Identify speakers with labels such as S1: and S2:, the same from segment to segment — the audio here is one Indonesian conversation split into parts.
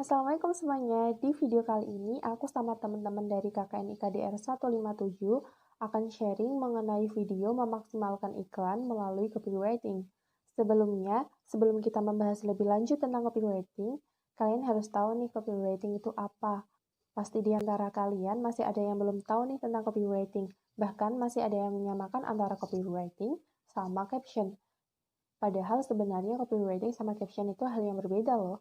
S1: Assalamualaikum semuanya, di video kali ini aku sama teman-teman dari KKN IKDR 157 akan sharing mengenai video memaksimalkan iklan melalui copywriting. Sebelumnya, sebelum kita membahas lebih lanjut tentang copywriting, kalian harus tahu nih copywriting itu apa. Pasti di antara kalian masih ada yang belum tahu nih tentang copywriting, bahkan masih ada yang menyamakan antara copywriting sama caption. Padahal sebenarnya copywriting sama caption itu hal yang berbeda loh.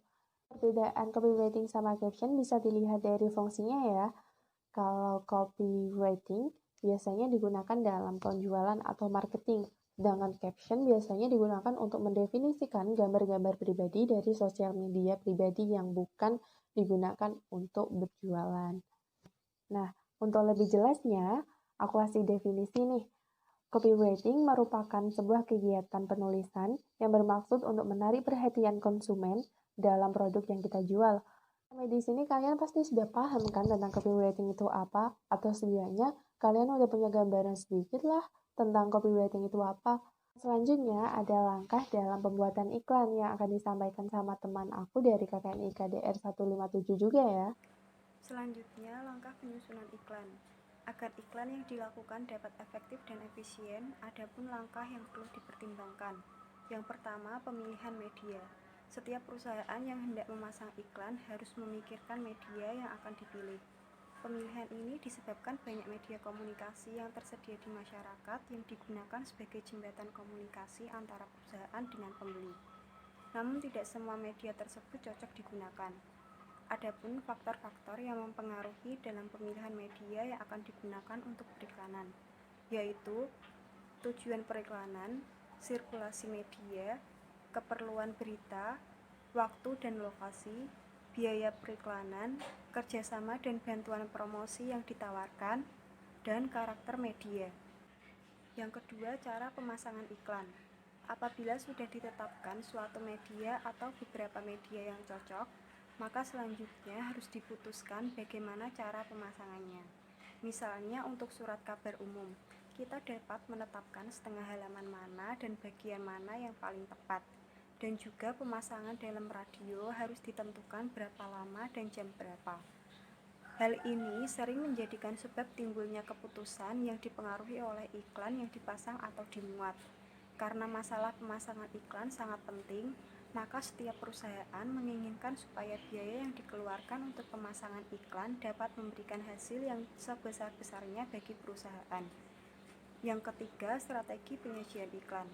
S1: Perbedaan copywriting sama caption bisa dilihat dari fungsinya ya. Kalau copywriting biasanya digunakan dalam penjualan atau marketing, sedangkan caption biasanya digunakan untuk mendefinisikan gambar-gambar pribadi dari sosial media pribadi yang bukan digunakan untuk berjualan. Nah, untuk lebih jelasnya, aku kasih definisi nih. Copywriting merupakan sebuah kegiatan penulisan yang bermaksud untuk menarik perhatian konsumen dalam produk yang kita jual. Sampai di sini kalian pasti sudah paham kan tentang copywriting itu apa? Atau setidaknya kalian udah punya gambaran sedikit lah tentang copywriting itu apa. Selanjutnya ada langkah dalam pembuatan iklan yang akan disampaikan sama teman aku dari KKN IKDR 157 juga ya.
S2: Selanjutnya, langkah penyusunan iklan. Agar iklan yang dilakukan dapat efektif dan efisien, ada pun langkah yang perlu dipertimbangkan. Yang pertama, pemilihan media. Setiap perusahaan yang hendak memasang iklan harus memikirkan media yang akan dipilih. Pemilihan ini disebabkan banyak media komunikasi yang tersedia di masyarakat yang digunakan sebagai jembatan komunikasi antara perusahaan dengan pembeli. Namun tidak semua media tersebut cocok digunakan. Adapun faktor-faktor yang mempengaruhi dalam pemilihan media yang akan digunakan untuk periklanan, yaitu tujuan periklanan, sirkulasi media, keperluan berita, waktu dan lokasi, biaya periklanan, kerjasama dan bantuan promosi yang ditawarkan, dan karakter media. Yang kedua, cara pemasangan iklan. Apabila sudah ditetapkan suatu media atau beberapa media yang cocok, maka selanjutnya harus diputuskan bagaimana cara pemasangannya. Misalnya untuk surat kabar umum, kita dapat menetapkan setengah halaman mana dan bagian mana yang paling tepat. Dan juga pemasangan dalam radio harus ditentukan berapa lama dan jam berapa. Hal ini sering menjadikan sebab timbulnya keputusan yang dipengaruhi oleh iklan yang dipasang atau dimuat. Karena masalah pemasangan iklan sangat penting, maka setiap perusahaan menginginkan supaya biaya yang dikeluarkan untuk pemasangan iklan dapat memberikan hasil yang sebesar-besarnya bagi perusahaan. Yang ketiga, strategi penyajian iklan.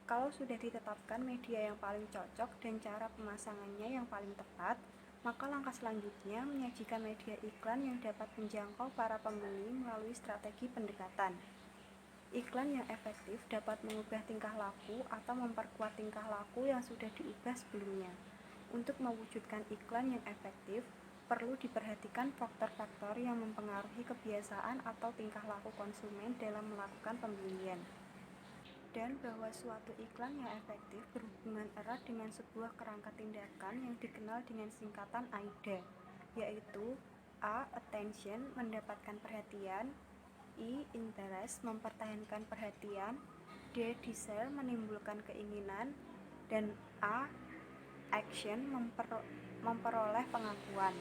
S2: Kalau sudah ditetapkan media yang paling cocok dan cara pemasangannya yang paling tepat, maka langkah selanjutnya menyajikan media iklan yang dapat menjangkau para pembeli melalui strategi pendekatan. Iklan yang efektif dapat mengubah tingkah laku atau memperkuat tingkah laku yang sudah diubah sebelumnya. Untuk mewujudkan iklan yang efektif, perlu diperhatikan faktor-faktor yang mempengaruhi kebiasaan atau tingkah laku konsumen dalam melakukan pembelian. Dan bahwa suatu iklan yang efektif berhubungan erat dengan sebuah kerangka tindakan yang dikenal dengan singkatan AIDA, yaitu A. Attention, mendapatkan perhatian, I. Interest, mempertahankan perhatian, D. Desire, menimbulkan keinginan, dan A. Action, memperoleh pengakuan.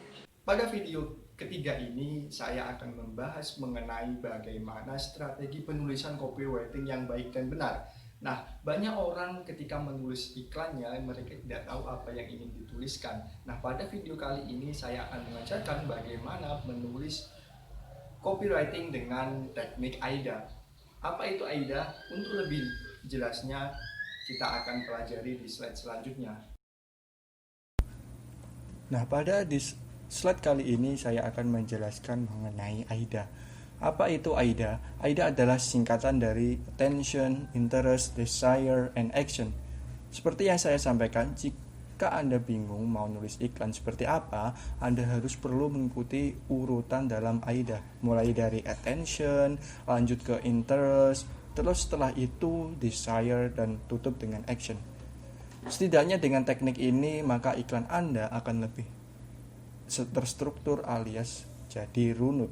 S3: Pada video ketiga ini, saya akan membahas mengenai bagaimana strategi penulisan copywriting yang baik dan benar. Nah, banyak orang ketika menulis iklannya, mereka tidak tahu apa yang ingin dituliskan. Nah, pada video kali ini saya akan mengajarkan bagaimana menulis copywriting dengan teknik AIDA. Apa itu AIDA? Untuk lebih jelasnya, kita akan pelajari di slide selanjutnya.
S4: Nah, pada slide kali ini saya akan menjelaskan mengenai AIDA. Apa itu AIDA? AIDA adalah singkatan dari Attention, Interest, Desire, and Action. Seperti yang saya sampaikan, jika Anda bingung mau nulis iklan seperti apa, Anda harus perlu mengikuti urutan dalam AIDA. Mulai dari Attention, lanjut ke Interest, terus setelah itu Desire, dan tutup dengan Action. Setidaknya dengan teknik ini, maka iklan Anda akan lebih terstruktur alias jadi runut.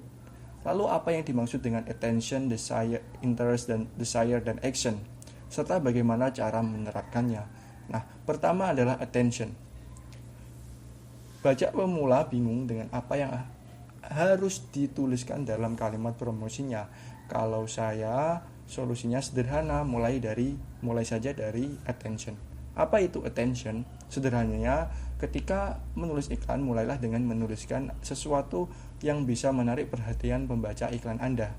S4: Lalu apa yang dimaksud dengan attention, desire, interest, dan desire dan action? Serta bagaimana cara menerapkannya? Nah, pertama adalah attention. Baca pemula bingung dengan apa yang harus dituliskan dalam kalimat promosinya. Kalau saya, solusinya sederhana, mulai saja dari attention. Apa itu attention? Sederhananya, ketika menulis iklan, mulailah dengan menuliskan sesuatu yang bisa menarik perhatian pembaca iklan Anda.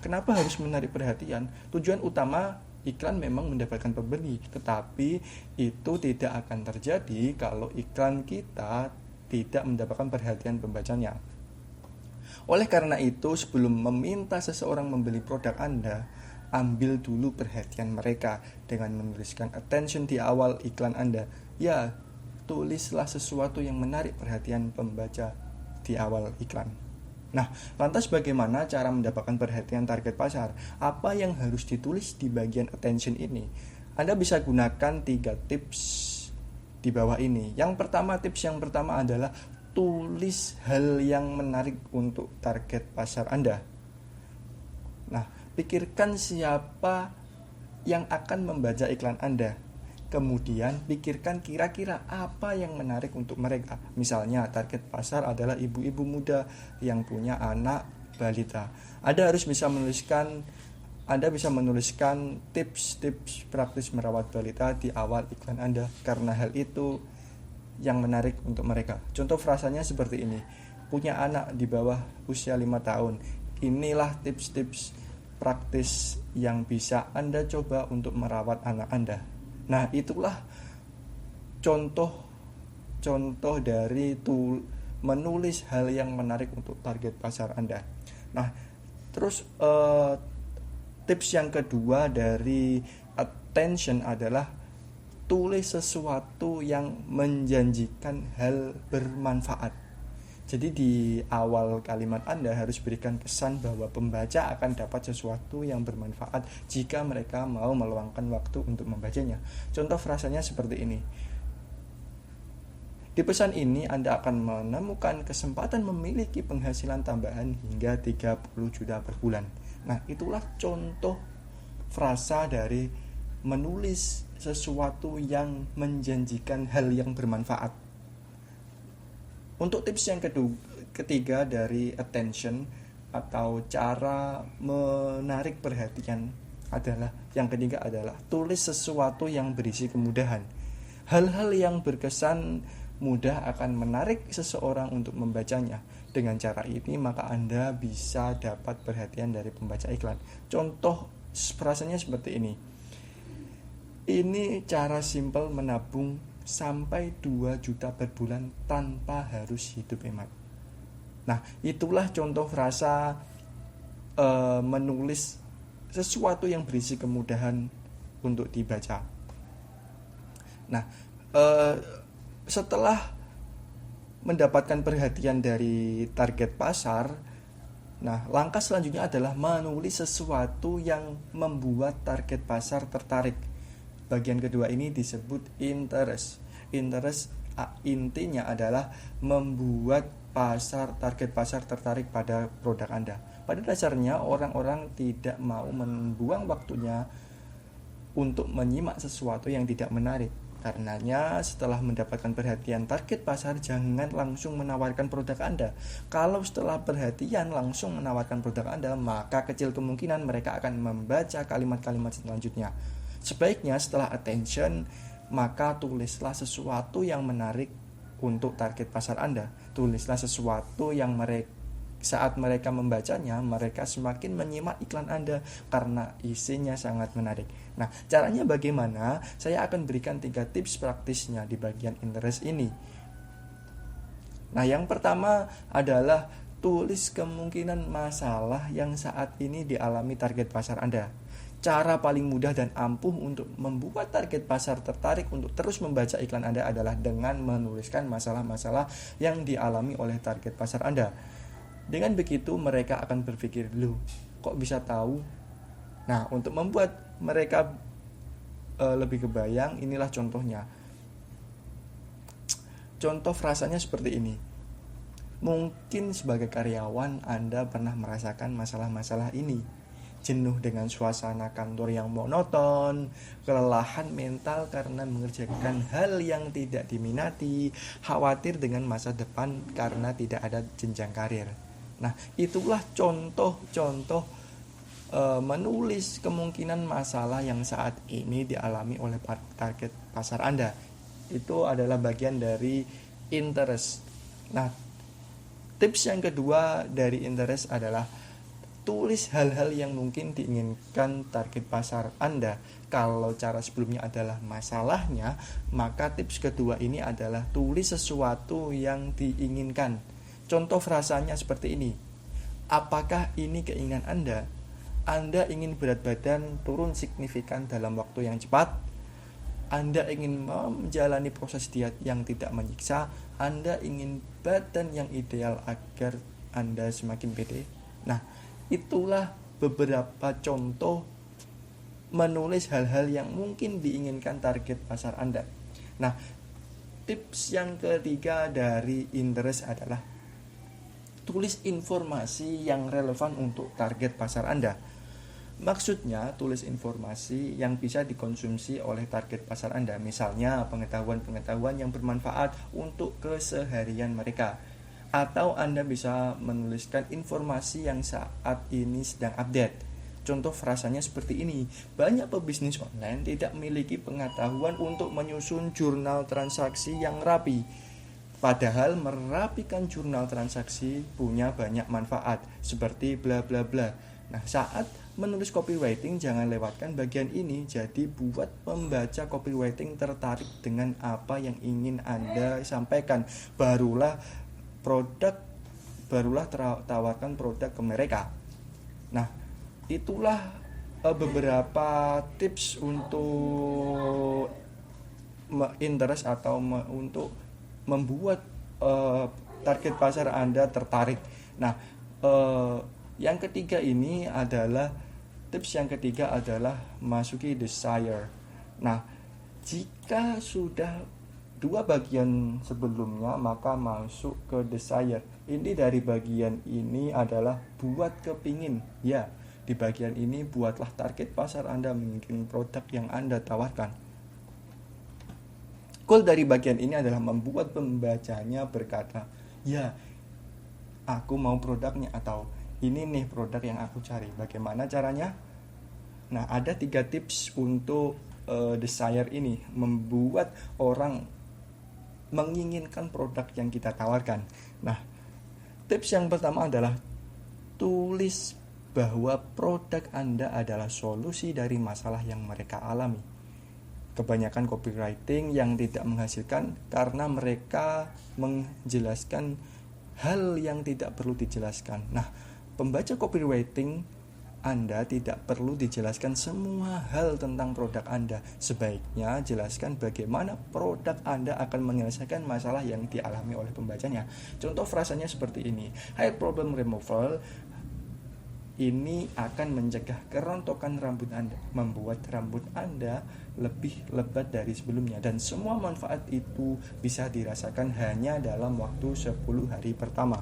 S4: Kenapa harus menarik perhatian? Tujuan utama iklan memang mendapatkan pembeli, tetapi itu tidak akan terjadi kalau iklan kita tidak mendapatkan perhatian pembacanya. Oleh karena itu, sebelum meminta seseorang membeli produk Anda, ambil dulu perhatian mereka dengan menuliskan attention di awal iklan Anda. Ya, tulislah sesuatu yang menarik perhatian pembaca di awal iklan. Nah, lantas bagaimana cara mendapatkan perhatian target pasar? Apa yang harus ditulis di bagian attention ini? Anda bisa gunakan 3 tips di bawah ini. Tips yang pertama adalah tulis hal yang menarik untuk target pasar Anda. Nah, pikirkan siapa yang akan membaca iklan Anda. Kemudian pikirkan kira-kira apa yang menarik untuk mereka. Misalnya target pasar adalah ibu-ibu muda yang punya anak balita. Anda bisa menuliskan tips-tips praktis merawat balita di awal iklan Anda, karena hal itu yang menarik untuk mereka. Contoh frasanya seperti ini: punya anak di bawah usia 5 tahun. Inilah tips-tips praktis yang bisa Anda coba untuk merawat anak Anda. Nah, itulah contoh dari menulis hal yang menarik untuk target pasar Anda. Nah, terus tips yang kedua dari attention adalah tulis sesuatu yang menjanjikan hal bermanfaat. Jadi di awal kalimat Anda harus berikan kesan bahwa pembaca akan dapat sesuatu yang bermanfaat jika mereka mau meluangkan waktu untuk membacanya. Contoh frasanya seperti ini: di pesan ini Anda akan menemukan kesempatan memiliki penghasilan tambahan hingga 30 juta per bulan. Nah, itulah contoh frasa dari menulis sesuatu yang menjanjikan hal yang bermanfaat. Untuk tips yang ketiga dari attention atau cara menarik perhatian yang ketiga adalah tulis sesuatu yang berisi kemudahan. Hal-hal yang berkesan mudah akan menarik seseorang untuk membacanya. Dengan cara ini maka Anda bisa dapat perhatian dari pembaca iklan. Contoh frasanya seperti ini: ini cara simpel menabung sampai 2 juta per bulan tanpa harus hidup hemat. Nah, itulah contoh frasa menulis sesuatu yang berisi kemudahan untuk dibaca. Nah, setelah mendapatkan perhatian dari target pasar, nah langkah selanjutnya adalah menulis sesuatu yang membuat target pasar tertarik. Bagian kedua ini disebut interest. Intinya adalah membuat target pasar tertarik pada produk Anda. Pada dasarnya orang-orang tidak mau membuang waktunya untuk menyimak sesuatu yang tidak menarik. Karenanya setelah mendapatkan perhatian target pasar, jangan langsung menawarkan produk Anda. Kalau setelah perhatian langsung menawarkan produk Anda, maka kecil kemungkinan mereka akan membaca kalimat-kalimat selanjutnya. Sebaiknya setelah attention, maka tulislah sesuatu yang menarik untuk target pasar Anda. Tulislah sesuatu yang saat mereka membacanya, mereka semakin menyimak iklan Anda karena isinya sangat menarik. Nah, caranya bagaimana? Saya akan berikan 3 tips praktisnya di bagian interest ini. Nah, yang pertama adalah tulis kemungkinan masalah yang saat ini dialami target pasar Anda. Cara paling mudah dan ampuh untuk membuat target pasar tertarik untuk terus membaca iklan Anda adalah dengan menuliskan masalah-masalah yang dialami oleh target pasar Anda. Dengan begitu mereka akan berpikir, loh kok bisa tahu? Nah, untuk membuat mereka lebih kebayang, inilah contohnya. Contoh frasanya seperti ini: mungkin sebagai karyawan Anda pernah merasakan masalah-masalah ini. jenuh dengan suasana kantor yang monoton, kelelahan mental karena mengerjakan hal yang tidak diminati, khawatir dengan masa depan karena tidak ada jenjang karir. Nah, itulah contoh-contoh menulis kemungkinan masalah yang saat ini dialami oleh target pasar Anda. Itu adalah bagian dari interest. Nah, tips yang kedua dari interest adalah tulis hal-hal yang mungkin diinginkan target pasar Anda. Kalau cara sebelumnya adalah masalahnya, maka tips kedua ini adalah tulis sesuatu yang diinginkan. Contoh frasanya seperti ini. Apakah ini keinginan Anda? Anda ingin berat badan turun signifikan dalam waktu yang cepat? Anda ingin menjalani proses diet yang tidak menyiksa? Anda ingin badan yang ideal agar Anda semakin pede? Nah, itulah beberapa contoh menulis hal-hal yang mungkin diinginkan target pasar Anda. Nah, tips yang ketiga dari interest adalah tulis informasi yang relevan untuk target pasar Anda. Maksudnya, tulis informasi yang bisa dikonsumsi oleh target pasar Anda. Misalnya, pengetahuan-pengetahuan yang bermanfaat untuk keseharian mereka. Atau Anda bisa menuliskan informasi yang saat ini sedang update. Contoh frasanya seperti ini. Banyak pebisnis online tidak memiliki pengetahuan untuk menyusun jurnal transaksi yang rapi. Padahal merapikan jurnal transaksi punya banyak manfaat, seperti bla bla bla. Nah, saat menulis copywriting jangan lewatkan bagian ini. Jadi buat pembaca copywriting tertarik dengan apa yang ingin Anda sampaikan. Barulah tawarkan produk ke mereka. Nah, itulah beberapa tips untuk interest atau untuk membuat target pasar Anda tertarik. Nah, yang ketiga ini adalah tips yang ketiga adalah masuki desire. Nah, jika sudah dua bagian sebelumnya, maka masuk ke desire. Ini dari bagian ini adalah buat kepingin. Ya, di bagian ini buatlah target pasar Anda menginginkan produk yang Anda tawarkan. Goal dari bagian ini adalah membuat pembacanya berkata, ya, aku mau produknya, atau ini nih produk yang aku cari. Bagaimana caranya? Nah, ada 3 tips untuk desire ini, membuat orang menginginkan produk yang kita tawarkan. Nah, tips yang pertama adalah tulis bahwa produk Anda adalah solusi dari masalah yang mereka alami. Kebanyakan copywriting yang tidak menghasilkan karena mereka menjelaskan hal yang tidak perlu dijelaskan. Nah, pembaca copywriting Anda tidak perlu dijelaskan semua hal tentang produk Anda. Sebaiknya jelaskan bagaimana produk Anda akan menyelesaikan masalah yang dialami oleh pembacanya. Contoh frasanya seperti ini. Hair problem removal ini akan mencegah kerontokan rambut Anda, membuat rambut Anda lebih lebat dari sebelumnya, dan semua manfaat itu bisa dirasakan hanya dalam waktu 10 hari pertama.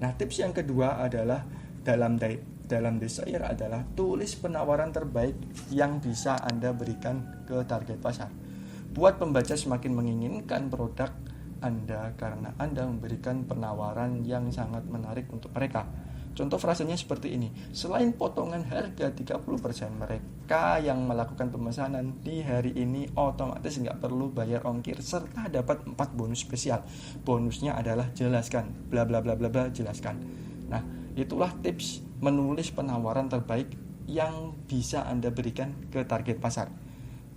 S4: Nah, tips yang kedua adalah dalam desire adalah tulis penawaran terbaik yang bisa Anda berikan ke target pasar. Buat pembaca semakin menginginkan produk Anda karena Anda memberikan penawaran yang sangat menarik untuk mereka. Contoh frasanya seperti ini. Selain potongan harga 30%, mereka yang melakukan pemesanan di hari ini otomatis nggak perlu bayar ongkir serta dapat 4 bonus spesial. Bonusnya adalah jelaskan, bla bla bla bla bla, jelaskan. Nah, itulah tips menulis penawaran terbaik yang bisa Anda berikan ke target pasar.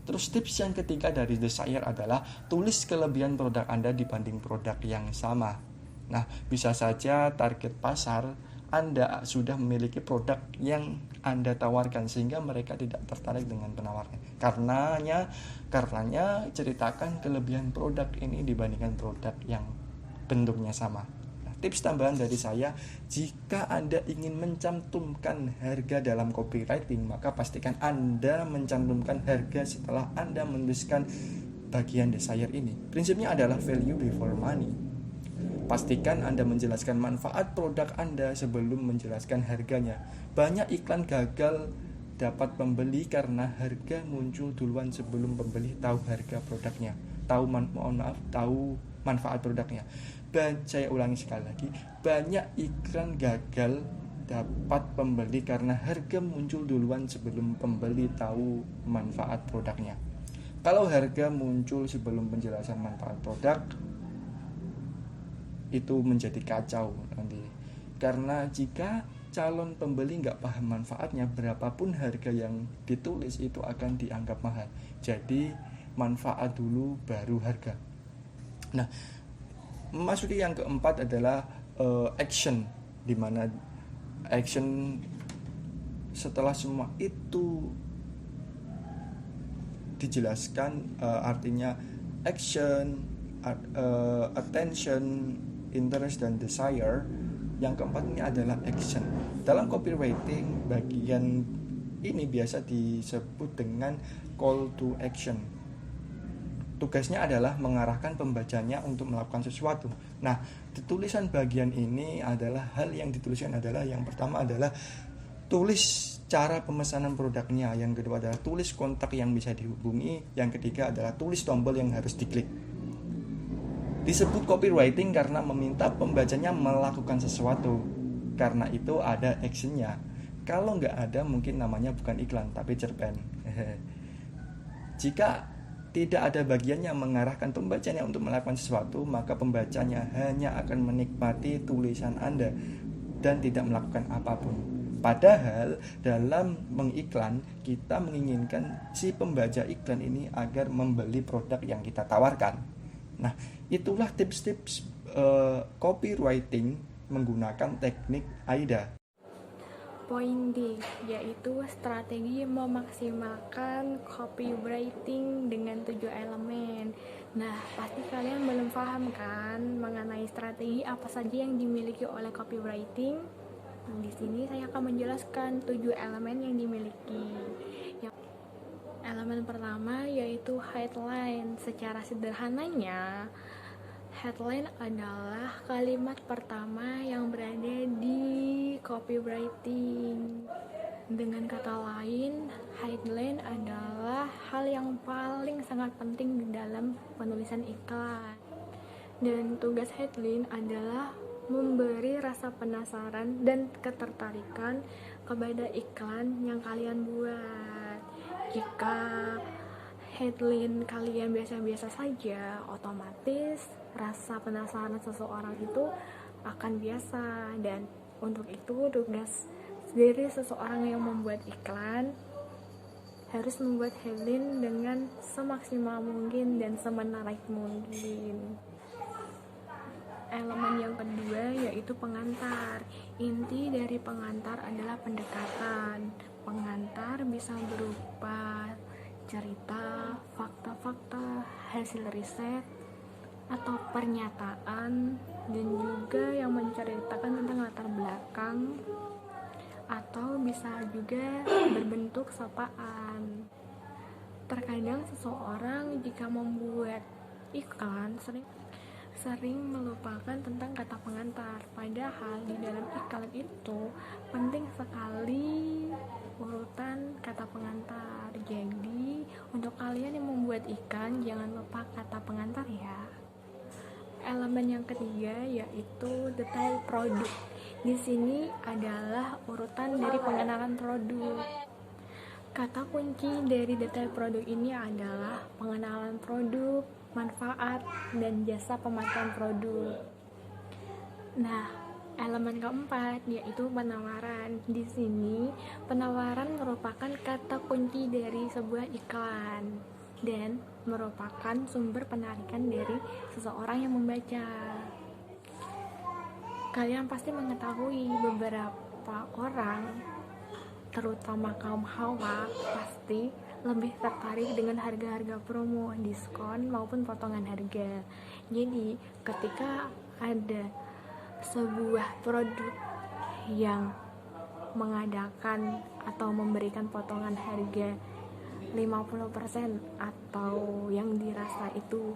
S4: Terus tips yang ketiga dari desire adalah tulis kelebihan produk Anda dibanding produk yang sama. Nah, bisa saja target pasar Anda sudah memiliki produk yang Anda tawarkan sehingga mereka tidak tertarik dengan penawaran. Karenanya ceritakan kelebihan produk ini dibandingkan produk yang bentuknya sama. Nah, tips tambahan dari saya, jika Anda ingin mencantumkan harga dalam copywriting, maka pastikan Anda mencantumkan harga setelah Anda menuliskan bagian desire ini. Prinsipnya adalah value before money. Pastikan Anda menjelaskan manfaat produk Anda sebelum menjelaskan harganya. Banyak iklan gagal dapat pembeli karena harga muncul duluan sebelum pembeli tahu harga produknya, tahu manfaat produknya. Saya ulangi sekali lagi, banyak iklan gagal dapat pembeli karena harga muncul duluan sebelum pembeli tahu manfaat produknya. Kalau harga muncul sebelum penjelasan manfaat produk, itu menjadi kacau nanti, karena jika calon pembeli nggak paham manfaatnya, berapapun harga yang ditulis itu akan dianggap mahal. Jadi manfaat dulu baru harga. Nah, memasuki yang keempat adalah action, dimana action setelah semua itu dijelaskan, artinya action, attention, interest, dan desire. Yang keempat ini adalah action. Dalam copywriting, bagian ini biasa disebut dengan call to action. Tugasnya adalah mengarahkan pembacanya untuk melakukan sesuatu. Nah, di tulisan bagian ini adalah hal yang dituliskan adalah, yang pertama adalah tulis cara pemesanan produknya, yang kedua adalah tulis kontak yang bisa dihubungi, yang ketiga adalah tulis tombol yang harus diklik. Disebut copywriting karena meminta pembacanya melakukan sesuatu. Karena itu ada actionnya. Kalau nggak ada, mungkin namanya bukan iklan, tapi cerpen. Jika tidak ada bagian yang mengarahkan pembacanya untuk melakukan sesuatu, maka pembacanya hanya akan menikmati tulisan Anda dan tidak melakukan apapun. Padahal dalam mengiklan, kita menginginkan si pembaca iklan ini agar membeli produk yang kita tawarkan. Nah, itulah tips-tips copywriting menggunakan teknik AIDA.
S5: Poin D, yaitu strategi memaksimalkan copywriting dengan 7 elemen. Nah, pasti kalian belum paham kan mengenai strategi apa saja yang dimiliki oleh copywriting? Di sini saya akan menjelaskan 7 elemen yang dimiliki. Elemen pertama yaitu headline. Secara sederhananya, headline adalah kalimat pertama yang berada di copywriting. Dengan kata lain, headline adalah hal yang paling sangat penting di dalam penulisan iklan. Dan tugas headline adalah memberi rasa penasaran dan ketertarikan kepada iklan yang kalian buat. Jika headline kalian biasa-biasa saja, otomatis rasa penasaran seseorang itu akan biasa. Dan untuk itu tugas dari seseorang yang membuat iklan harus membuat headline dengan semaksimal mungkin dan semenarik mungkin. Elemen yang kedua yaitu pengantar. Inti dari pengantar adalah pendekatan. Pengantar bisa berupa cerita, fakta-fakta, hasil riset, atau pernyataan, dan juga yang menceritakan tentang latar belakang, atau bisa juga berbentuk sapaan. Terkadang seseorang jika membuat iklan sering melupakan tentang kata pengantar, padahal di dalam iklan itu penting sekali urutan kata pengantar. Jadi untuk kalian yang membuat iklan, jangan lupa kata pengantar ya. Elemen yang ketiga yaitu detail produk. Di sini adalah urutan dari pengenalan produk. Kata kunci dari detail produk ini adalah pengenalan produk, manfaat, dan jasa pemakaian produk. Nah, elemen keempat yaitu penawaran. Di sini penawaran merupakan kata kunci dari sebuah iklan dan merupakan sumber penarikan dari seseorang yang membaca. Kalian pasti mengetahui beberapa orang, terutama kaum hawa, pasti lebih tertarik dengan harga-harga promo, diskon, maupun potongan harga. Jadi ketika ada sebuah produk yang mengadakan atau memberikan potongan harga 50% atau yang dirasa itu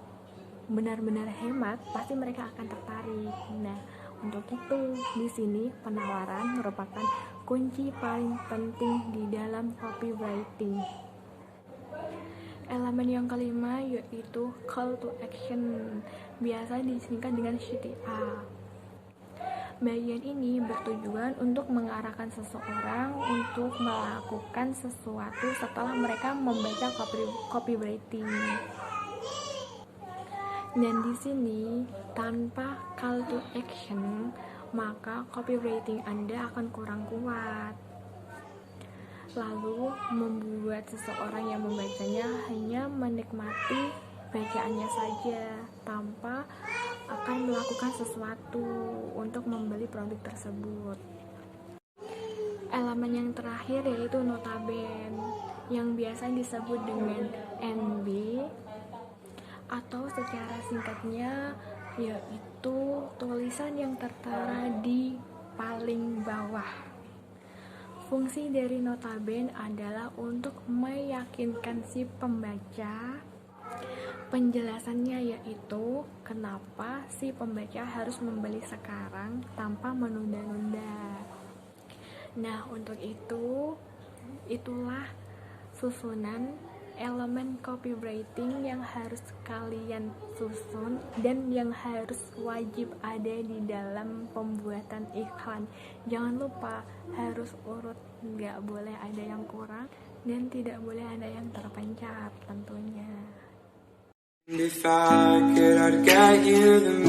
S5: benar-benar hemat, pasti mereka akan tertarik. Nah, untuk itu di sini penawaran merupakan kunci paling penting di dalam copywriting. Elemen yang kelima yaitu call to action, biasa disingkat dengan CTA. Bagian ini bertujuan untuk mengarahkan seseorang untuk melakukan sesuatu setelah mereka membaca copywriting. Dan di sini tanpa call to action, maka copywriting Anda akan kurang kuat. Lalu membuat seseorang yang membacanya hanya menikmati bacaannya saja tanpa akan melakukan sesuatu untuk membeli produk tersebut. Elemen yang terakhir yaitu notaben, yang biasa disebut dengan NB, atau secara singkatnya yaitu tulisan yang tertera di paling bawah. Fungsi dari notaben adalah untuk meyakinkan si pembaca. Penjelasannya yaitu kenapa si pembaca harus membeli sekarang tanpa menunda-nunda. Nah, untuk itu, itulah susunan elemen copywriting yang harus kalian susun dan yang harus wajib ada di dalam pembuatan iklan. Jangan lupa harus urut, nggak boleh ada yang kurang dan tidak boleh ada yang terpencar tentunya.